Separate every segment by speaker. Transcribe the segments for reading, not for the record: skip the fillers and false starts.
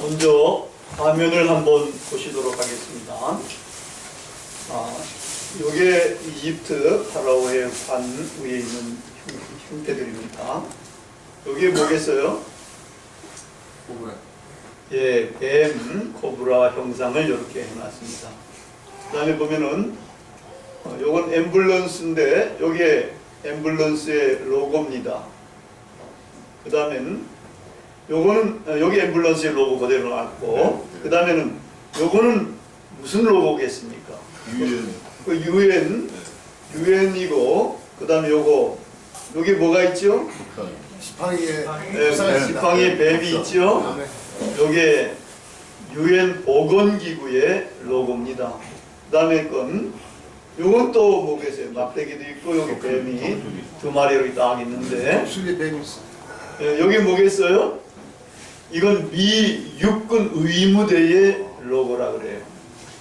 Speaker 1: 먼저 화면을 한번 보시도록 하겠습니다. 이게 이집트 파라오의 관 위에 있는 형태들입니다. 여기에 뭐겠어요?
Speaker 2: 코브라.
Speaker 1: 예, 뱀, 코브라 형상을 이렇게 해놨습니다. 그 다음에 보면은 요건 앰뷸런스인데 요게 앰뷸런스의 로고입니다. 그 다음에는 요거는 여기 앰뷸런스의 로고 그대로 나왔고, 그 다음에는 요거는 무슨 로고겠습니까?
Speaker 2: UN.
Speaker 1: 유엔이고, 그 다음에 요거 여기 뭐가 있죠?
Speaker 2: 지팡이에
Speaker 1: 지팡이에 뱀이 있죠? 요게 유엔 보건기구의 로고입니다. 그 다음에 건 요건 또 뭐겠어요? 막대기도 있고 여기 뱀이 두 마리로 딱 있는데,
Speaker 2: 술리 뱀이 있어.
Speaker 1: 여기 뭐겠어요? 이건 미 육군 의무대의 로고라 그래요.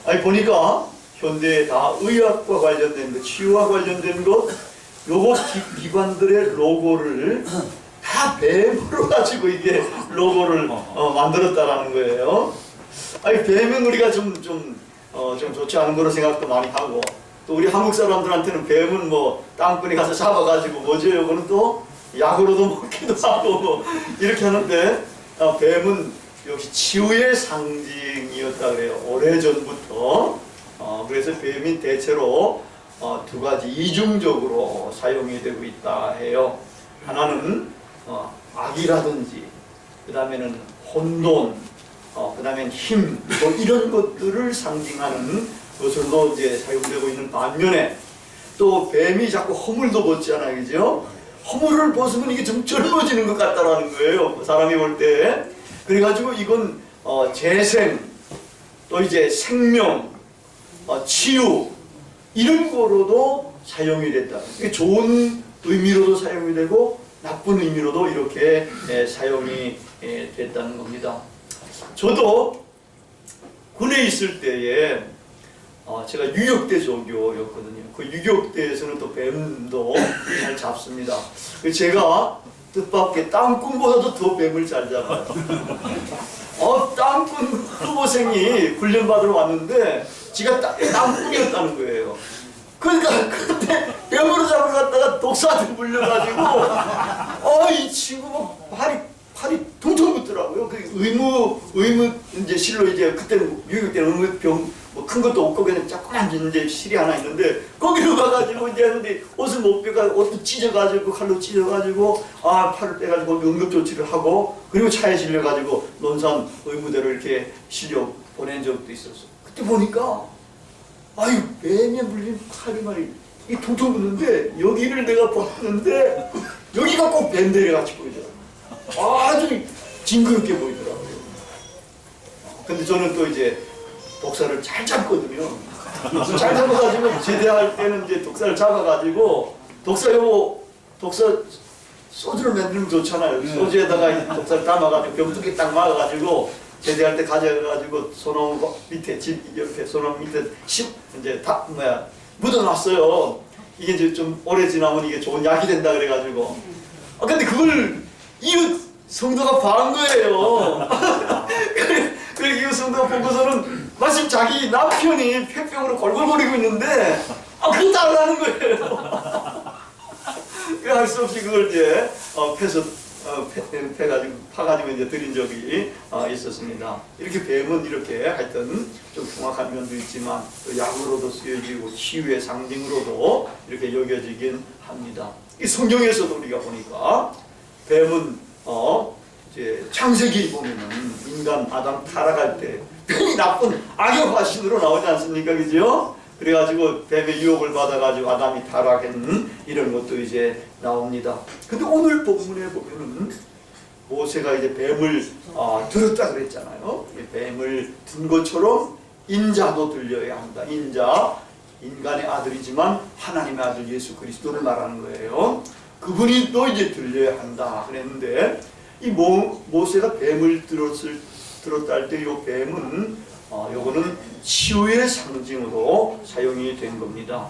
Speaker 1: 아니 보니까 현대에 다 의학과 관련된 것, 치유와 관련된 것, 요거 기관들의 로고를 다 뱀으로 가지고 이게 로고를 만들었다라는 거예요. 아니 뱀은 우리가 좀 좋지 않은 거로 생각도 많이 하고, 또 우리 한국 사람들한테는 뱀은 뭐 땅굴에 가서 잡아가지고 뭐죠? 요거는 또 약으로도 먹기도 하고 뭐 이렇게 하는데, 뱀은 역시 치유의 상징이었다 그래요. 오래전부터. 그래서 뱀이 대체로 두 가지 이중적으로 사용이 되고 있다 해요. 하나는 악이라든지, 그 다음에는 혼돈, 그 다음엔 힘, 뭐 이런 것들을 상징하는 것으로 이제 사용되고 있는 반면에, 또 뱀이 자꾸 허물도 벗잖아요, 그죠? 허물을 벗으면 이게 좀 젊어지는 것 같다라는 거예요, 사람이 볼 때. 그래가지고 이건 재생, 또 이제 생명, 치유, 이런 거로도 사용이 됐다. 이게 좋은 의미로도 사용이 되고 나쁜 의미로도 이렇게 사용이 됐다는 겁니다. 저도 군에 있을 때에 제가 유격대 조교였거든요. 그 유격대에서는 또 뱀도 잘 잡습니다. 제가 뜻밖의 땅꾼보다도 더 뱀을 잘 잡아요. 땅꾼 후보생이 훈련받으러 왔는데 지가 땅꾼이었다는 거예요. 그러니까 그때 뱀으로 잡으러 갔다가 독사한테 물려가지고 이 친구가 팔이 퉁퉁 붙더라고요. 그 의무 이제 실로 이제 그때는 유격 때는 의무병 뭐 큰 것도 없고 그냥 조그만 이제 실이 하나 있는데 거기로 가가지고 이제 하는데 옷을 못 빼가 옷도 찢어가지고 칼로 찢어가지고 팔을 빼가지고 응급조치를 하고, 그리고 차에 실려가지고 논산 의무대로 이렇게 실려 보낸 적도 있었어. 그때 보니까 뱀에 물린 팔이 말이 이 퉁퉁 붙는데 여기를 내가 봤는데 여기가 꼭 뱀대리 같이 보이더라고요. 아주 징그럽게 보이더라고요. 근데 저는 또 이제 독사를 잘 잡거든요. 잘 잡아가지고 제대할 때는 이제 독사를 잡아가지고 독사 소주를 만들면 좋잖아요. 소주에다가 독사를 담아가지고 병뚜껑에 딱 막아가지고 제대할 때 가져가가지고 소나무 밑에 집 옆에 소나무 밑에 이제 묻어놨어요. 이게 이제 좀 오래 지나면 이게 좋은 약이 된다 그래가지고. 근데 그걸 이웃 성도가 봐한 거예요. 그래 이웃 성도가 보고서는 마침 자기 남편이 폐병으로 골골거리고 있는데 그거 달라는 거예요. 그래 할 수 없이 그걸 이제 파가지고 이제 드린 적이 있었습니다. 이렇게 뱀은 이렇게 하여튼 좀 흉악한 면도 있지만 또 약으로도 쓰여지고 치유의 상징으로도 이렇게 여겨지긴 합니다. 이 성경에서도 우리가 보니까 뱀은 이제 창세기 보면은 인간 아담 타락할 때 뱀이 나쁜 악의 화신으로 나오지 않습니까, 그죠? 그래가지고 뱀의 유혹을 받아가지고 아담이 타락한 이런 것도 이제 나옵니다. 근데 오늘 본문에 보면은 모세가 이제 뱀을 들었다 그랬잖아요. 뱀을 든 것처럼 인자도 들려야 한다. 인간의 아들이지만 하나님의 아들 예수 그리스도를 말하는 거예요. 그분이 또 이제 들려야 한다 그랬는데, 이 모세가 뱀을 들었다 할 때 이 뱀은 요거는 치유의 상징으로 사용이 된 겁니다.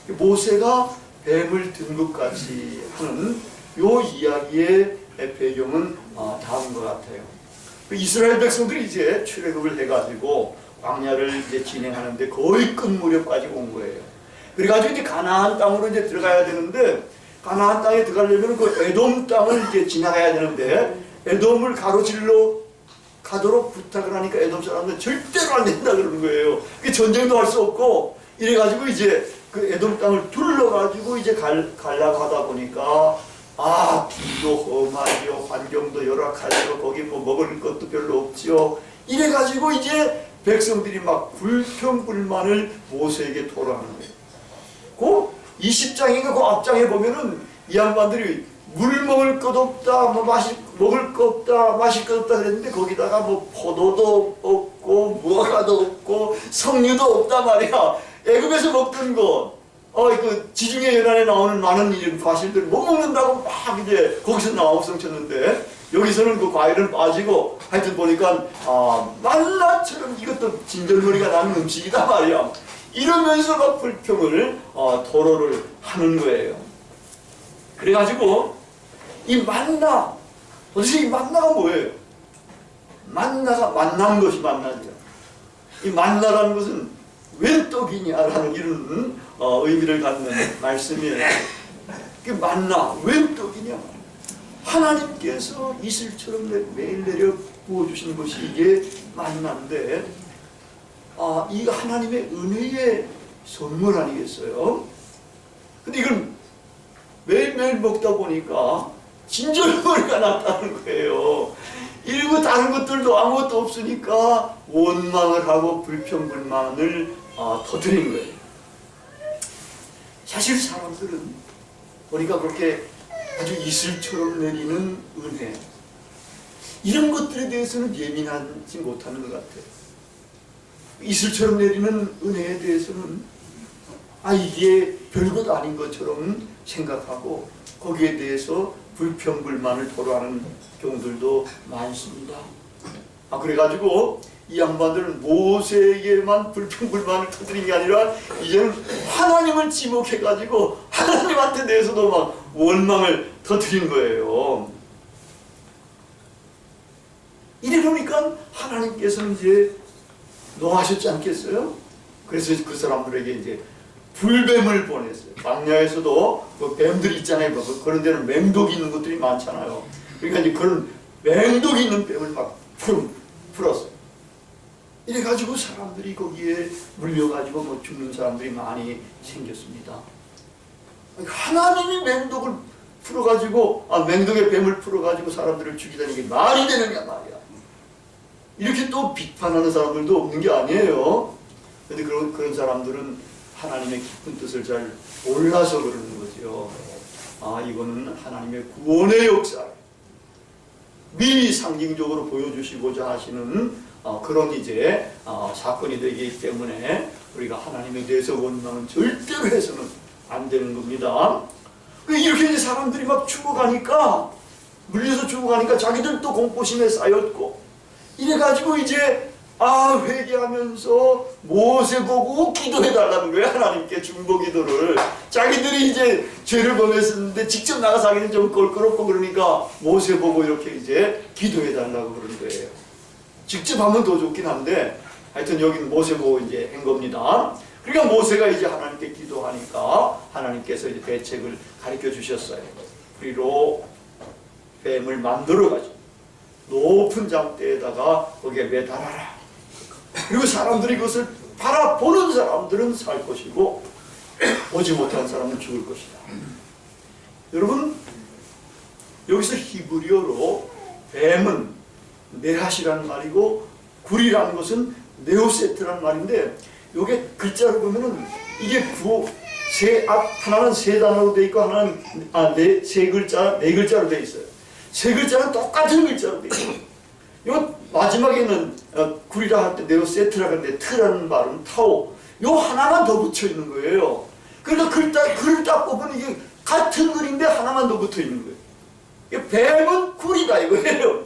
Speaker 1: 모세가 뱀을 든 것 같이 하는 요 이야기의 배경은 다음과 같아요. 그 이스라엘 백성들이 이제 출애굽을 해가지고 광야를 이제 진행하는데 거의 끝 무렵까지 온 거예요. 그래가지고 이제 가나안 땅으로 이제 들어가야 되는데, 가나안 땅에 들어가려면 그 에돔 땅을 이제 지나가야 되는데, 에돔을 가로질러 가도록 부탁을 하니까 에돔 사람들은 절대로 안 된다 그러는 거예요. 그 전쟁도 할 수 없고, 이래가지고 이제 그 에돔 땅을 둘러가지고 이제 가려고 하다 보니까, 길도 험하죠. 환경도 열악하죠. 거기 뭐 먹을 것도 별로 없죠. 이래가지고 이제 백성들이 막 불평불만을 모세에게 토로하는 거예요. 그 20장인가 그 앞장에 보면은 이 양반들이 물 먹을 것 없다, 뭐 먹을 거 없다, 마실 것 없다 그랬는데, 거기다가 뭐 포도도 없고 무화과도 없고 석류도 없다 말이야. 애굽에서 먹던 거, 그 지중해 연안에 나오는 많은 이런 과실들 못 먹는다고 막 이제 거기서 나옥성 쳤는데, 여기서는 그 과일은 빠지고, 하여튼 보니까 만나처럼 이것도 진절머리가 나는 음식이다 말이야. 이러면서 막 불평을 토로를 하는 거예요. 그래가지고 이 만나, 도대체 이 만나가 뭐예요? 만나가 만난 것이 만나죠. 이 만나라는 것은 웬 떡이냐라는 이런 의미를 갖는 말씀이에요. 그 만나, 웬 떡이냐? 하나님께서 이슬처럼 매일 내려 부어주시는 것이 이게 만나인데, 이 하나님의 은혜의 선물 아니겠어요? 근데 이건 매일매일 먹다 보니까 진절머리가 났다는 거예요. 이러고 다른 것들도 아무것도 없으니까 원망을 하고 불평불만을 터뜨린 거예요. 사실 사람들은 보니까 그렇게 아주 이슬처럼 내리는 은혜, 이런 것들에 대해서는 예민하지 못하는 것 같아요. 이슬처럼 내리는 은혜에 대해서는 이게 별것 아닌 것처럼 생각하고 거기에 대해서 불평불만을 토로하는 경우들도 많습니다. 그래가지고 이 양반들은 모세에게만 불평불만을 터뜨린 게 아니라 이제는 하나님을 지목해가지고 하나님한테 대해서도 막 원망을 터뜨린 거예요. 이러니까 하나님께서는 이제 노하셨지 않겠어요? 그래서 그 사람들에게 이제 불뱀을 보냈어요. 광야에서도 그 뱀들이 있잖아요. 그런 데는 맹독이 있는 것들이 많잖아요. 그러니까 이제 그런 맹독이 있는 뱀을 막 풀었어요. 이래가지고 사람들이 거기에 물려가지고 뭐 죽는 사람들이 많이 생겼습니다. 하나님이 맹독을 풀어가지고, 맹독의 뱀을 풀어가지고 사람들을 죽이다니 이게 말이 되느냐 말이야. 이렇게 또 비판하는 사람들도 없는 게 아니에요. 그런데 그런 사람들은 하나님의 깊은 뜻을 잘 몰라서 그러는 거죠. 이거는 하나님의 구원의 역사, 미리 상징적으로 보여주시고자 하시는 그런 이제 사건이 되기 때문에 우리가 하나님에 대해서 원망은 절대로 해서는 안 되는 겁니다. 이렇게 이제 사람들이 막 죽어가니까, 물려서 죽어가니까 자기들도 공포심에 쌓였고, 이래가지고 이제 회개하면서 모세 보고 기도해달라는 거예요. 하나님께 중보기도를. 자기들이 이제 죄를 범했었는데 직접 나가서 하기는 좀 껄끄럽고 그러니까 모세 보고 이렇게 이제 기도해달라고 그러는 거예요. 직접 하면 더 좋긴 한데, 하여튼 여기는 모세 보고 이제 한 겁니다. 그러니까 모세가 이제 하나님께 기도하니까 하나님께서 이제 대책을 가르쳐 주셨어요. 우리로 뱀을 만들어가지고 높은 장대에다가 거기에 매달아라. 그리고 사람들이 그것을 바라보는 사람들은 살 것이고 보지 못한 사람은 죽을 것이다. 여러분, 여기서 히브리어로 뱀은 네핫이라는 말이고 굴이라는 것은 네오세트라는 말인데, 요게 글자로 보면은 이게 하나는 세 단어로 돼 있고 하나는 네 글자로 돼 있어요. 세 글자는 똑같은 글자로 돼 있어요. 요 마지막에는 굴이라 할 때 네오세트라고 하는데 트라는 발음 타오, 요 하나만 더 붙여 있는 거예요. 그러니까 글을 딱 보면 이게 같은 글인데 하나만 더 붙어 있는 거예요. 뱀은 굴이다 이거예요.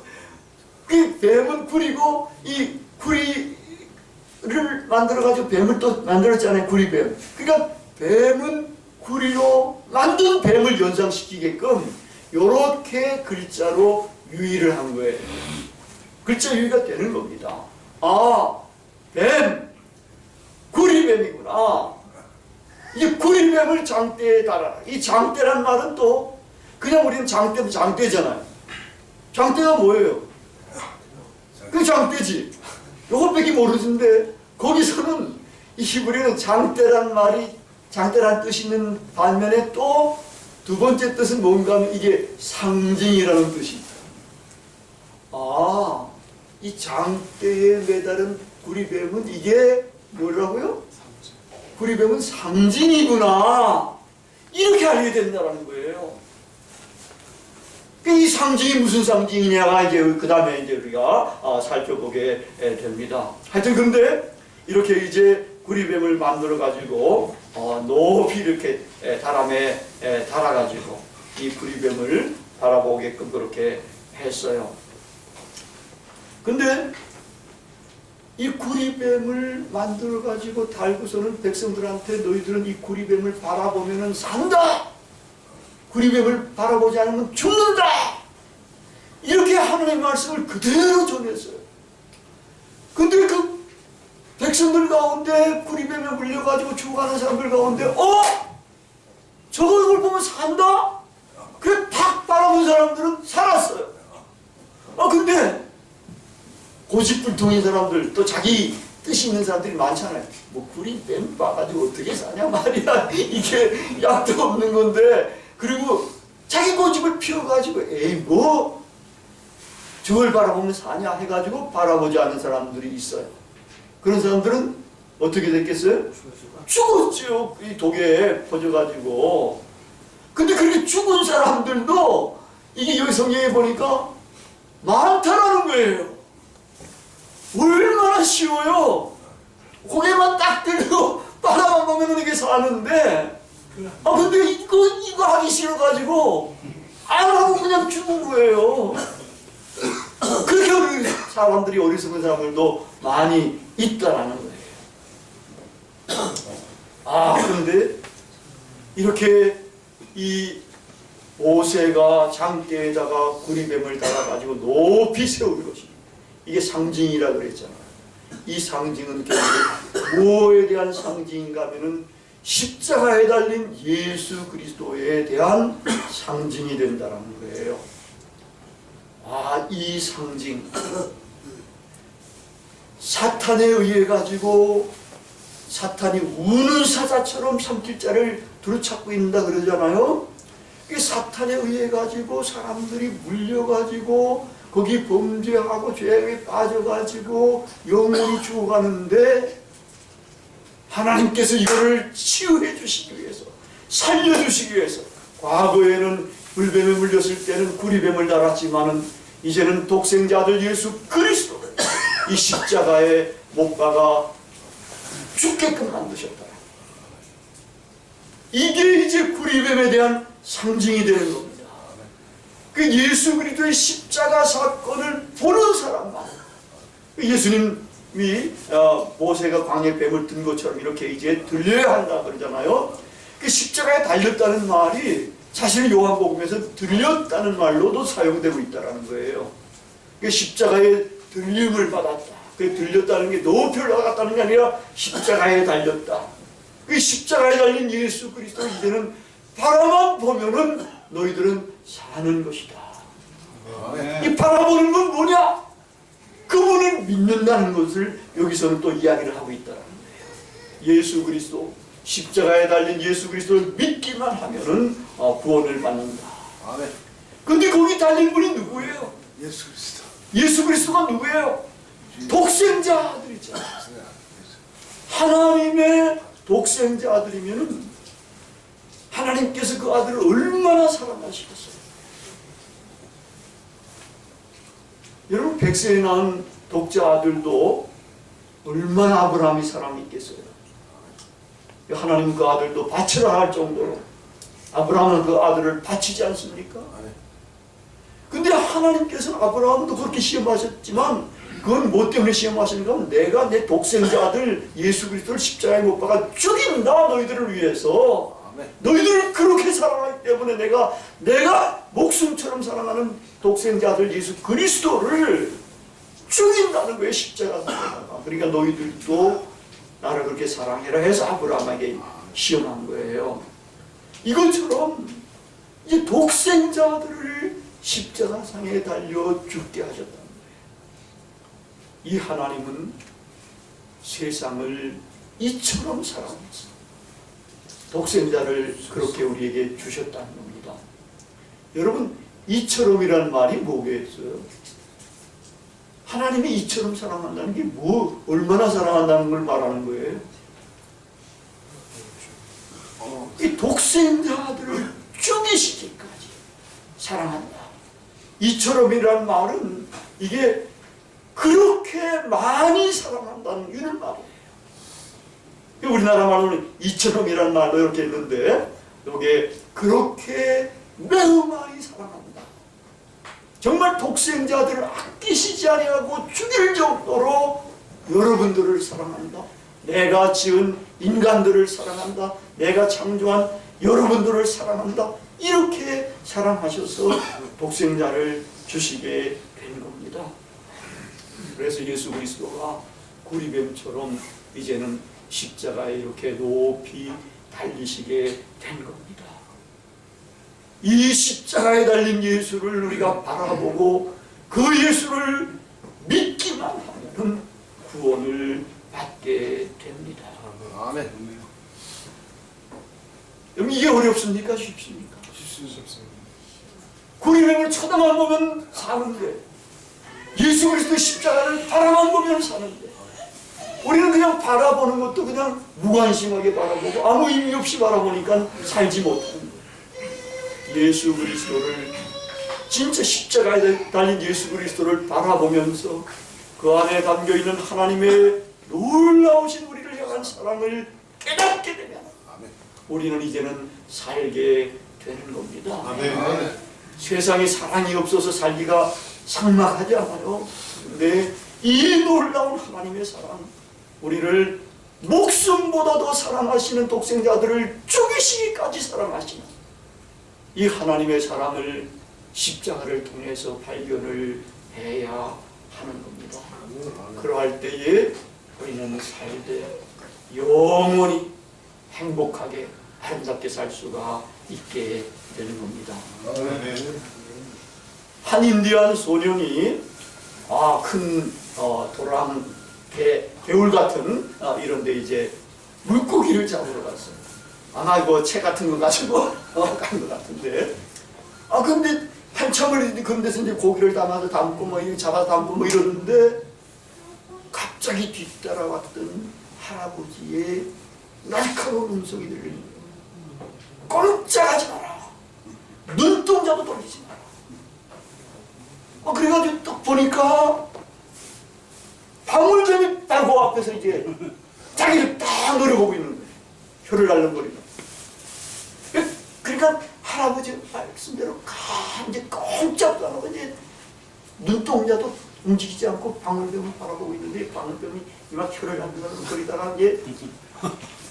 Speaker 1: 그 뱀은 굴이고, 이 구리를 만들어가지고 뱀을 또 만들었잖아요. 구리뱀. 그러니까 뱀은 구리로 만든 뱀을 연상시키게끔 요렇게 글자로 유의를 한 거예요. 글자 유의가 되는 겁니다. 아, 뱀, 구리뱀이구나. 이 구리뱀을 장대에 달아라. 이 장대란 말은 또 그냥 우리는 장대면 장대잖아요. 장대가 뭐예요? 그 장대지. 요것밖에 모르는데 거기서는 이 히브리는 장대란 말이 장대란 뜻이 있는 반면에 또 두 번째 뜻은 뭔가 하면 이게 상징이라는 뜻이 있다. 아, 이 장대에 매달은 구리뱀은 이게 뭐라고요? 구리뱀은 상징이구나. 이렇게 알게 된다는 거예요. 이 상징이 무슨 상징이냐가 이제 그 다음에 이제 우리가 살펴보게 됩니다. 하여튼 근데 이렇게 이제 구리뱀을 만들어 가지고 높이 이렇게 다람에 달아 가지고 이 구리뱀을 바라보게끔 그렇게 했어요. 근데 이 구리뱀을 만들어 가지고 달고서는 백성들한테 너희들은 이 구리뱀을 바라보면은 산다. 구리뱀을 바라보지 않으면 죽는다. 이렇게 하나님의 말씀을 그대로 전했어요. 근데 그 백성들 가운데 구리뱀에 물려가지고 죽어가는 사람들 가운데 저걸 보면 산다? 그래 탁 바라본 사람들은 살았어요. 근데 고집불통인 사람들 또 자기 뜻이 있는 사람들이 많잖아요. 뭐 구리뱀 봐가지고 어떻게 사냐 말이야. 이게 약도 없는 건데. 그리고 자기 고집을 피워가지고 뭐 저걸 바라보면 사냐 해가지고 바라보지 않는 사람들이 있어요. 그런 사람들은 어떻게 됐겠어요? 죽었죠. 이 독에 퍼져가지고. 근데 그렇게 죽은 사람들도 이게 여기 성경에 보니까 많다라는 거예요. 얼마나 쉬워요. 고개만 딱 들고 바라만 보면 이게 사는데 근데 이거 하기 싫어가지고 안 하고 그냥 죽은 거예요. 그렇게 하는 사람들이 어리석은 사람들도 많이 있다라는 거예요. 그런데 이렇게 이 모세가 장대에다가 구리뱀을 달아가지고 높이 세우는 것이 이게 상징이라 그랬잖아요. 이 상징은 결국 무엇에 대한 상징인가 하면은 십자가에 달린 예수 그리스도에 대한 상징이 된다는 거예요. 이 상징 사탄에 의해 가지고 사탄이 우는 사자처럼 삼킬자를 두루찾고 있는다 그러잖아요. 사탄에 의해 가지고 사람들이 물려 가지고 거기 범죄하고 죄에 빠져 가지고 영혼이 죽어가는데 하나님께서 이거를 치유해 주시기 위해서 살려주시기 위해서 과거에는 불뱀에 물렸을 때는 구리뱀을 달았지만은 이제는 독생자 아들 예수 그리스도를 이 십자가에 못 박아 죽게끔 만드셨다. 이게 이제 구리뱀에 대한 상징이 되는 겁니다. 그 예수 그리스도의 십자가 사건을 보는 사람만 예수님이 모세가 광야에 뱀을 든 것처럼 이렇게 이제 들려야 한다 그러잖아요. 그 십자가에 달렸다는 말이 사실 요한복음에서 들렸다는 말로도 사용되고 있다는 거예요. 그 십자가에 들림을 받았다. 그 들렸다는 게 높이 올라갔다는 게 아니라 십자가에 달렸다. 그 십자가에 달린 예수 그리스도 이제는 바라만 보면은 너희들은 사는 것이다. 이 바라보는 건 뭐냐? 그분을 믿는다는 것을 여기서는 또 이야기를 하고 있다는 거예요. 예수 그리스도 십자가에 달린 예수 그리스도를 믿기만 하면은 구원을 받는다. 근데 거기 달린 분이 누구예요?
Speaker 2: 예수 그리스도.
Speaker 1: 예수 그리스도가 누구예요? 독생자 아들이잖아요. 하나님의 독생자 아들이면은 하나님께서 그 아들을 얼마나 사랑하시겠어요? 여러분 백세에 낳은 독자 아들도 얼마나 아브라함이 사랑이 있겠어요? 하나님 그 아들도 바치라 할 정도로 아브라함은 그 아들을 바치지 않습니까? 근데 하나님께서 아브라함도 그렇게 시험하셨지만 그건 뭐 때문에 시험하시는가 하면 내가 내 독생자 아들 예수 그리스도를 십자가에 못 박아 죽인다 너희들을 위해서. 너희들을 그렇게 사랑하기 때문에 내가 목숨처럼 사랑하는 독생자 아들 예수 그리스도를 죽인다는 거예요. 십자가에다가. 그러니까 너희들도 나를 그렇게 사랑해라 해서 아브라함에게 시험한 거예요. 이것처럼 이제 독생자들을 십자가상에 달려 죽게 하셨다는 거예요. 이 하나님은 세상을 이처럼 사랑했어. 독생자를 그렇게 우리에게 주셨다는 겁니다. 여러분, 이처럼이란 말이 뭐겠어요? 하나님이 이처럼 사랑한다는 게 얼마나 사랑한다는 걸 말하는 거예요? 이 독생자들을 죽이시기까지 사랑한다. 이처럼이란 말은 이게 그렇게 많이 사랑한다는 이런 말이에요. 우리나라 말로는 이처럼이란 말도 이렇게 있는데 이게 그렇게 매우 많이 사랑한다. 정말 독생자들을 아끼시지 아니하고 죽일 정도로 여러분들을 사랑한다. 내가 지은 인간들을 사랑한다. 내가 창조한 여러분들을 사랑한다. 이렇게 사랑하셔서 독생자를 주시게 된 겁니다. 그래서 예수 그리스도가 구리뱀처럼 이제는 십자가에 이렇게 높이 달리시게 된 겁니다. 이 십자가에 달린 예수를 우리가 바라보고 그 예수를 믿기만 하면 구원을 받게 됩니다.
Speaker 2: 아멘.
Speaker 1: 여러분, 이게 어렵습니까? 쉽습니까?
Speaker 2: 쉽습니다.
Speaker 1: 구리뱀을 쳐다만 보면 사는데 예수 그리스도 십자가를 바라만 보면 사는데 우리는 그냥 바라보는 것도 그냥 무관심하게 바라보고 아무 의미 없이 바라보니까 살지 못하는 거예요. 예수 그리스도를 진짜 십자가에 달린 예수 그리스도를 바라보면서 그 안에 담겨있는 하나님의 놀라우신 우리를 향한 사랑을 깨닫게 되면 우리는 이제는 살게 되는 겁니다.
Speaker 2: 아멘.
Speaker 1: 세상에 사랑이 없어서 살기가 삭막하지 않아요. 근데 이 놀라운 하나님의 사랑, 우리를 목숨보다 더 사랑하시는 독생자들을 죽이시기까지 사랑하시는 이 하나님의 사랑을 십자가를 통해서 발견을 해야 하는 겁니다. 그러할 때에 우리는 살되 영원히 행복하게 아름답게 살 수가 있게 되는 겁니다. 한 인디안 소년이 큰 도랑 개울 같은 이런데 이제 물고기를 잡으러 갔어요. 아마 채 같은 거 가지고 간 것 같은데 근데 한참을 그런 데서 이제 고기를 담아서 담고 잡아서 담고 이러는데 갑자기 뒤따라왔던 할아버지의 날카로운 음성이 들리는 거예요. 꼼짝하지 마라. 눈동자도 돌리지 마라. 그래가지고 딱 보니까 방울뱀이 바로 앞에서 이제 자기를 딱 노려보고 있는 거예요. 혀를 날름거리고. 그러니까 할아버지 말씀대로 이제 꼼짝도 안 하고 이제 눈동자도 움직이지 않고 방울뱀을 바라보고 있는데 방울뱀이 막 혀를 날름거리다가 이제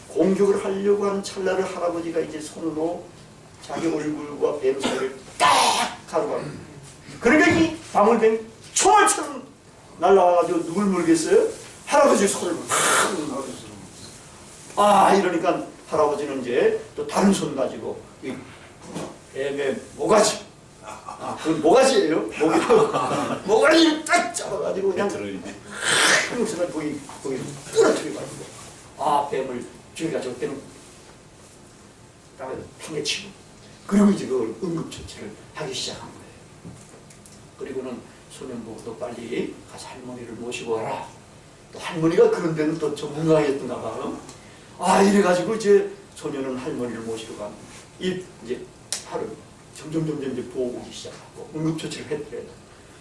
Speaker 1: 공격을 하려고 하는 찰나를 할아버지가 이제 손으로 자기 얼굴과 뱀 사이를 딱 가로가는. 그러니까 이 방울뱀이 총알처럼 날아가가지고 누굴 물겠어요? 할아버지 손을 팍. 이러니까 할아버지는 이제 또 다른 손 가지고 이 뱀의 모가지. 그건 모가지예요. 모가지를 딱 잡아가지고 그냥 한국선을 거기 부러뜨려가지고 뱀을 죽여가지고 그때는 땅에 팽개치고 그리고 이제 그걸 응급처치를 하기 시작한 거예요. 그리고는 소년 보고 너 빨리 가서 할머니를 모시고 와라. 또 할머니가 그런 데는 또 전문가였던가 봐요. 이래가지고 이제 소년은 할머니를 모시러 간. 이제 하루 점점 이제 보호하기 시작하고 응급처치를 했대요.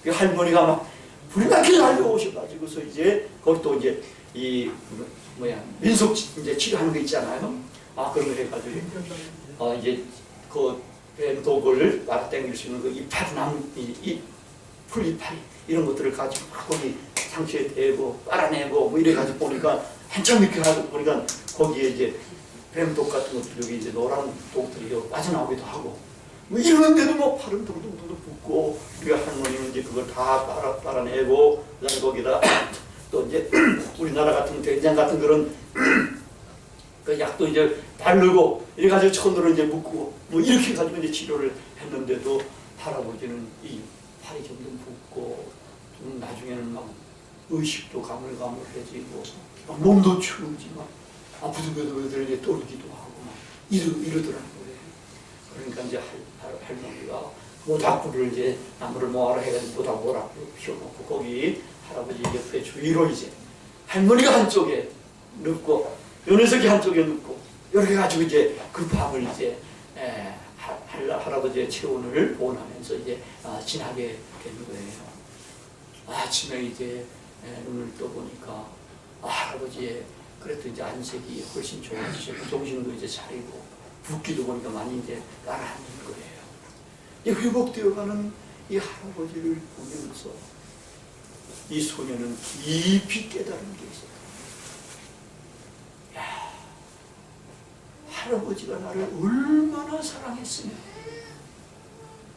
Speaker 1: 그 할머니가 막 불이 나게 달려오셔가지고서 이제 거기 또 이제 민속 이제 치료하는 거 있잖아요. 그런 거 해가지고 이제 그 뱀독을 빨아당길 수 있는 그 이파리나무 풀 이파리 이런 것들을 가지고 거기 상처에 대고 빨아내고 이래가지고 보니까 한참 이렇게 가지고 보니까 거기에 이제 뱀독 같은 것들이 이제 노란 독들이 빠져나오기도 하고 뭐 이러는데도 뭐 팔은 둥둥둥 붓고, 우리가 할머니는 이제 그걸 다 빨아내고, 그다음에 거기다 또 이제 우리나라 같은 된장 같은 그런 그 약도 이제 바르고 이래가지고 천으로 이제 묶고 뭐 이렇게 가지고 이제 치료를 했는데도 할아버지는 이 팔이 점점 붓고 좀 나중에는 막 의식도 가물가물해지고 막 몸도 추우지만 부들부들 이제 떨기도 하고 막 이러더라는 거예요. 그러니까 이제 할머니가 모닥불을 이제 나무를 모아라 해가지고 모닥불을 피워놓고 거기 할아버지 옆에 주위로 이제 할머니가 한쪽에 눕고 요 녀석이 한쪽에 눕고 이렇게 가지고 이제 그 밤을 이제 할아버지의 체온을 보온하면서 이제 지나게 된 거예요. 아침에 이제 눈을 떠보니까 할아버지의 그래도 이제 안색이 훨씬 좋아지셨고 정신도 이제 차리고 붓기도 보니까 많이 이제 가라앉는 거예요. 이 회복되어가는 이 할아버지를 보면서 이 소녀는 깊이 깨달은 게 있어요. 야, 할아버지가 나를 얼마나 사랑했으면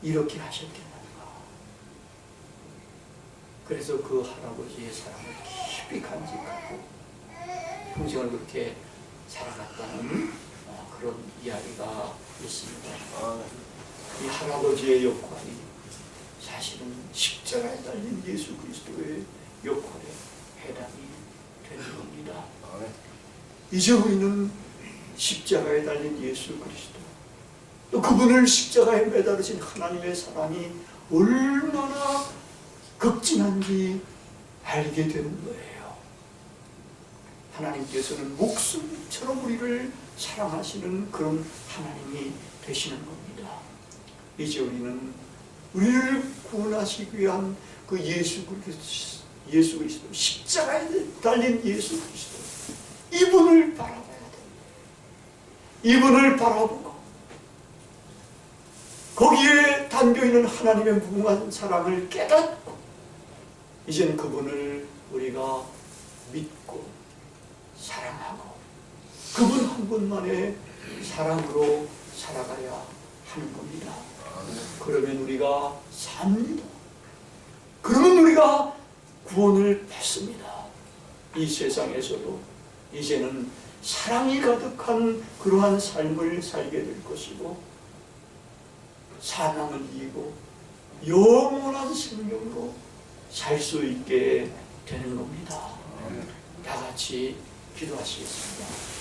Speaker 1: 이렇게 하셨겠는가. 그래서 그 할아버지의 사랑을 깊이 간직하고 평생을 그렇게 살아갔다는 그런 이야기가 있습니다. 이 할아버지의 역할이 사실은 십자가에 달린 예수 그리스도의 역할에 해당이 되는 겁니다. 이제 우리는 십자가에 달린 예수 그리스도, 또 그분을 십자가에 매달으신 하나님의 사랑이 얼마나 극진한지 알게 되는 거예요. 하나님께서는 목숨처럼 우리를 사랑하시는 그런 하나님이 되시는 겁니다. 이제 우리는 우리를 구원하시기 위한 그 예수 그리스도, 십자가에 달린 예수 그리스도, 이분을 바라봐야 됩니다. 이분을 바라보고 거기에 담겨있는 하나님의 무궁한 사랑을 깨닫고 이제는 그분을 우리가 믿고 사랑하고 그분 한 분만의 사랑으로 살아가야 하는 겁니다. 그러면 우리가 삽니다. 그러면 우리가 구원을 받습니다. 이 세상에서도 이제는 사랑이 가득한 그러한 삶을 살게 될 것이고 사랑을 이기고 영원한 생명으로 살 수 있게 되는 겁니다. 다 같이 기도하시겠습니다.